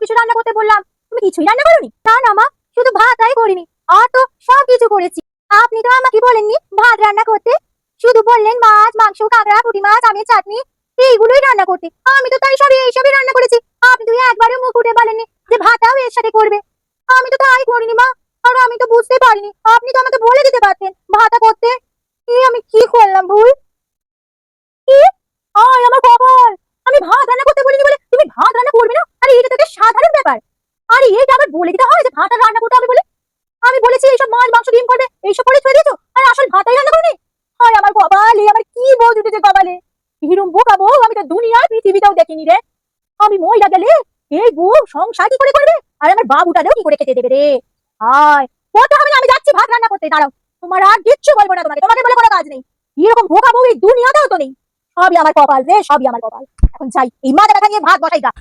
কিছু রান্না করতে বললাম, তুমি কিছুই রান্না করোনি? না না মা, শুধু ভাতটাই করিনি, আর তো সব কিছু করেছি। আপনি তো আমাকে বলেননি ভাত রান্না করতে, শুধু বললেন মাছ, মাংস, কাঁকড়া, পুঁটি মাছ, আমের চাটনি, এইগুলোই রান্না করতে। আমি তো তাই এইসবই রান্না করেছি। আপনি তো একবারও মুখ উঠে বলেননি যে ভাতটাও এর সাথে করবে। আমি তো তাই করিনি মা, আর আমি তো বুঝতে পারিনি। আপনি তো আমাকে বলে দিতে পারতেন ভাতটা করতে। আমি কি করলাম ভুল? কি? আমার কপাল! আমি ভাত রান্না করতে বলিনি বলে তুমি ভাত রান্না করবে না? আরে এটা তো একটা সাধারণ ব্যাপার। আরে এইটা আবার বলে দিতে হয় যে ভাত আর রান্না করতে হবে বলে? আমি বলেছি এইসব মাছ, মাংস, ডিম করবে, এইসব করে ছুঁয়ে দিয়েছো, আর আসল ভাতই রান্না করোনি। হায় আমার কপাল! আমার কি বউ জুটেছে কপালে! এরম বোকা বউ আমি তো দুনিয়ার পৃথিবীতেও দেখিনি রে। আমি মইরা গেলে এই বউ সংসার কি করে করবে, আর আমার বাবুটাকেও কি করে খেতে দেবে রে? হায়, করতে হবে না, আমি যাচ্ছি ভাত রান্না করতে। দাঁড়াও, তোমার আর কিচ্ছু বলবো না, তোমাকে বলে কোনো কাজ নেই। এরকম বোকা বউ এই দুনিয়াতেও তো নেই। সবই আমার কপাল রে, সবই আমার কপাল। এখন যাই, এই মাথা ব্যথা নিয়ে ভাত বসাই গা।